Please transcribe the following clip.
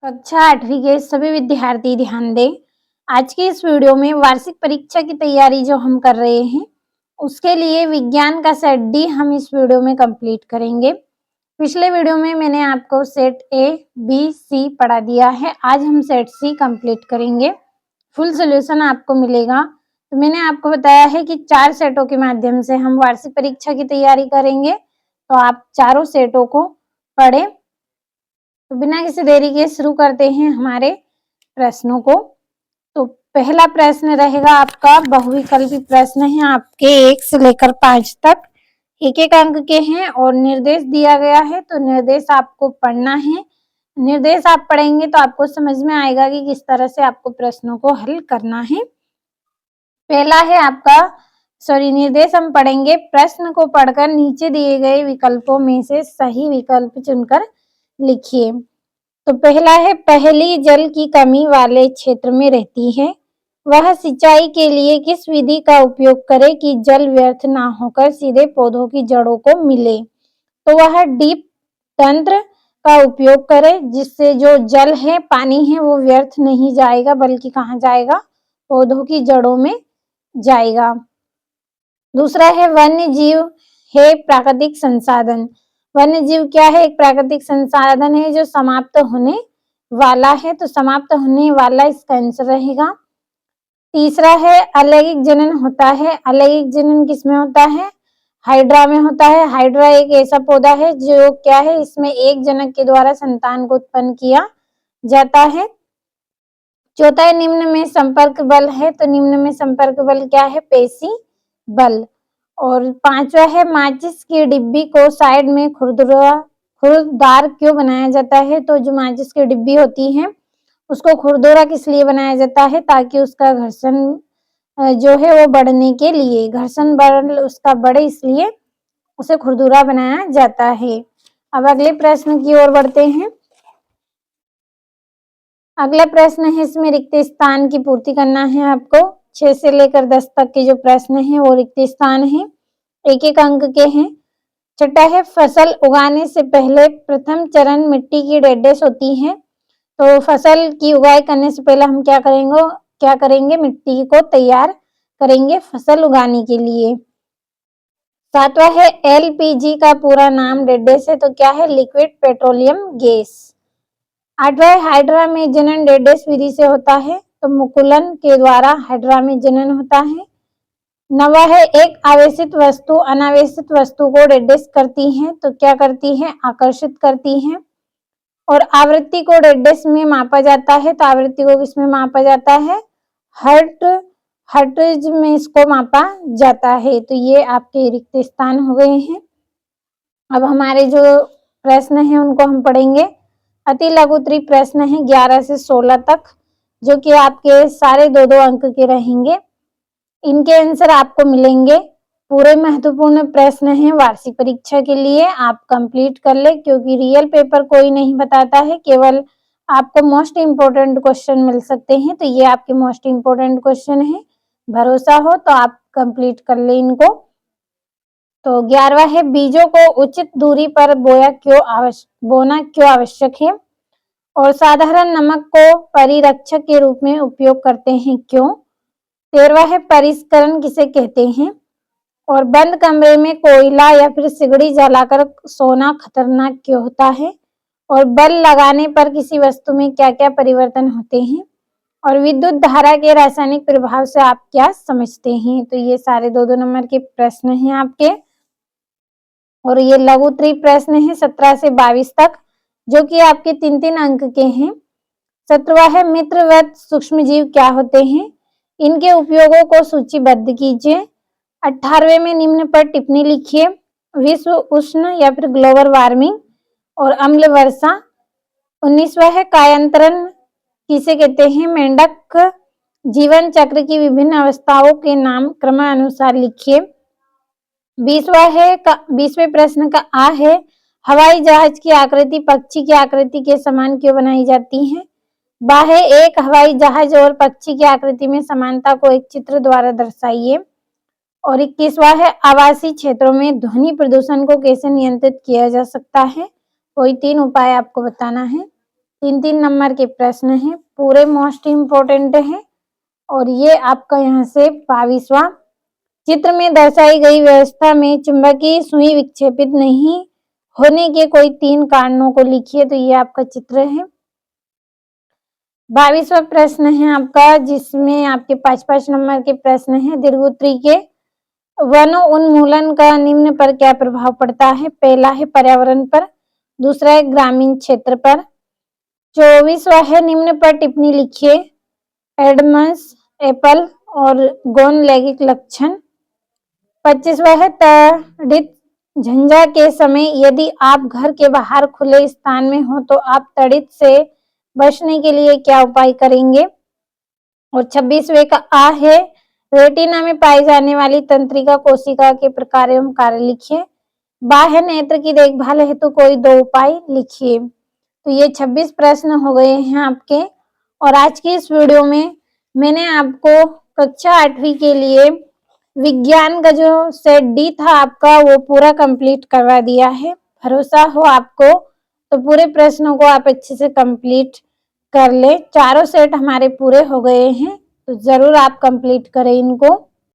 कक्षा 8वीं के सभी विद्यार्थी ध्यान दें। आज की इस वीडियो में वार्षिक परीक्षा की तैयारी जो हम कर रहे हैं, उसके लिए विज्ञान का सेट डी हम इस वीडियो में कंप्लीट करेंगे। पिछले वीडियो में मैंने आपको सेट ए, बी, सी पढ़ा दिया है। आज हम सेट सी कंप्लीट करेंगे। फुल सोल्यूशन आपको मिलेगा। तो मैंने आपको बताया है कि 4 सेटों के माध्यम से हम वार्षिक परीक्षा की तैयारी करेंगे। तो आप चारों सेटों को पढ़ें। तो बिना किसी देरी के शुरू करते हैं हमारे प्रश्नों को। तो पहला प्रश्न रहेगा आपका बहुविकल्पी प्रश्न है, आपके 1 से लेकर 5 तक एक एक अंक के हैं और निर्देश दिया गया है। तो निर्देश आपको पढ़ना है। निर्देश आप पढ़ेंगे तो आपको समझ में आएगा कि किस तरह से आपको प्रश्नों को हल करना है। पहला है आपका निर्देश हम पढ़ेंगे। प्रश्न को पढ़कर नीचे दिए गए विकल्पों में से सही विकल्प चुनकर लिखिए। तो पहला है, पहली जल की कमी वाले क्षेत्र में रहती है, वह सिंचाई के लिए किस विधि का उपयोग करे कि जल व्यर्थ ना होकर सीधे पौधों की जड़ों को मिले। तो वह डीप तंत्र का उपयोग करे, जिससे जो जल है, पानी है, वो व्यर्थ नहीं जाएगा बल्कि कहाँ जाएगा, पौधों की जड़ों में जाएगा। दूसरा है, वन्य जीव है प्राकृतिक संसाधन। वन्य जीव क्या है? एक प्राकृतिक संसाधन है जो समाप्त होने वाला है। तो समाप्त होने वाला इसका आंसर रहेगा। तीसरा है, अलैंगिक जनन होता है। अलैंगिक जनन किसमें होता है? हाइड्रा में होता है। हाइड्रा एक ऐसा पौधा है जो क्या है, इसमें एक जनक के द्वारा संतान को उत्पन्न किया जाता है। चौथा है, निम्न में संपर्क बल है। तो निम्न में संपर्क बल क्या है? पेशी बल। और पांचवा है, माचिस की डिब्बी को साइड में खुरदार क्यों बनाया जाता है? तो जो माचिस की डिब्बी होती है उसको खुरदुरा किस लिए बनाया जाता है? ताकि उसका घर्षण जो है वो बढ़ने के लिए, घर्षण बल उसका बढ़े, इसलिए उसे खुरदुरा बनाया जाता है। अब अगले प्रश्न की ओर बढ़ते हैं। अगला प्रश्न है, इसमें रिक्त स्थान की पूर्ति करना है आपको। 6 से लेकर 10 तक के जो प्रश्न है वो रिक्त स्थान है, एक एक अंक के हैं। छठा है, फसल उगाने से पहले प्रथम चरण मिट्टी की डेडनेस होती है। तो फसल की उगाई करने से पहले हम क्या करेंगे? मिट्टी को तैयार करेंगे फसल उगाने के लिए। सातवां है, एलपीजी का पूरा नाम डेडनेस है। तो क्या है? Liquid petroleum gas. आठवां है, हाइड्रा में जनन डेडनेस विधि से होता है। तो मुकुलन के द्वारा हाइड्रा में जनन होता है। नवा है, एक आवेशित वस्तु अनावेशित वस्तु को डेडनेस करती है। तो क्या करती है? आकर्षित करती है। और आवृत्ति को डेडनेस में मापा जाता है। तो आवृत्ति को किसमें मापा जाता है? हर्ट्ज में इसको मापा जाता है। तो ये आपके रिक्त स्थान हो गए हैं। अब हमारे जो प्रश्न हैं उनको हम पढ़ेंगे। अति लघुत्तरी प्रश्न है 11 से 16 तक, जो कि आपके सारे 2-2 अंक के रहेंगे। इनके आंसर आपको मिलेंगे। पूरे महत्वपूर्ण प्रश्न हैं वार्षिक परीक्षा के लिए, आप कंप्लीट कर ले, क्योंकि रियल पेपर कोई नहीं बताता है, केवल आपको मोस्ट इम्पोर्टेंट क्वेश्चन मिल सकते हैं। तो ये आपके मोस्ट इम्पोर्टेंट क्वेश्चन है, भरोसा हो तो आप कंप्लीट कर ले इनको। तो 11वां है, बीजों को उचित दूरी पर बोना क्यों आवश्यक है? और साधारण नमक को परिरक्षक के रूप में उपयोग करते हैं, क्यों? 13वां है, परिष्करण किसे कहते हैं? और बंद कमरे में कोयला या फिर सिगड़ी जलाकर सोना खतरनाक क्यों होता है? और बल लगाने पर किसी वस्तु में क्या क्या परिवर्तन होते हैं? और विद्युत धारा के रासायनिक प्रभाव से आप क्या समझते हैं? तो ये सारे 2-2 नंबर के प्रश्न हैं आपके। और ये लघुत्तरी प्रश्न है 17 से 22 तक, जो कि आपके 3-3 अंक के हैं। 17वां है, मित्रवत सूक्ष्मजीव क्या होते हैं? इनके उपयोगों को सूचीबद्ध कीजिए। 18वें में निम्न पर टिप्पणी लिखिए। विश्व उष्ण या फिर ग्लोबल वार्मिंग और अम्ल वर्षा। 19वां है, कायांतरण किसे कहते हैं? मेंढक जीवन चक्र की विभिन्न अवस्थाओं के नाम क्रमानुसार लिखिए। 20वें प्रश्न का आ है, हवाई जहाज की आकृति पक्षी की आकृति के समान क्यों बनाई जाती है? बा है, एक हवाई जहाज और पक्षी की आकृति में समानता को एक चित्र द्वारा दर्शाइए। और 21वां है, आवासीय क्षेत्रों में ध्वनि प्रदूषण को कैसे नियंत्रित किया जा सकता है? कोई 3 उपाय आपको बताना है। 3-3 नंबर के प्रश्न हैं, पूरे मोस्ट इम्पोर्टेंट हैं। और ये आपका यहाँ से 22वां। चित्र में दर्शाई गई व्यवस्था में चुंबकीय सुई विक्षेपित नहीं होने के कोई 3 कारणों को लिखिए। तो ये आपका चित्र है। 22वां प्रश्न है आपका, जिसमें आपके 5-5 नंबर के प्रश्न हैं। दीर्घोत्तरी के वनो उन्मूलन का निम्न पर क्या प्रभाव पड़ता है? पहला है पर्यावरण पर, दूसरा है ग्रामीण क्षेत्र पर। 24वां है निम्न पर टिप्पणी लिखिए। एडम्स, एप्पल और गोन लैंगिक लक्षण। 25वां है तड़ित झंझा के समय यदि आप घर के बाहर खुले स्थान में हो तो आप तड़ित से बचने के लिए क्या उपाय करेंगे? और 26वें का आ है रेटिना में पाई जाने वाली तंत्रिका कोशिका के प्रकार एवं कार्य लिखिए। बाह्य नेत्र की देखभाल हेतु कोई 2 उपाय लिखिए। तो ये 26 प्रश्न हो गए हैं आपके। और आज की इस वीडियो में मैंने आपको कक्षा 8वीं के लिए विज्ञान का जो सेट डी था आपका, वो पूरा कंप्लीट करवा दिया है। भरोसा हो आपको तो पूरे प्रश्नों को आप अच्छे से कंप्लीट कर ले। चारों सेट हमारे पूरे हो गए हैं, तो जरूर आप कंप्लीट करें इनको।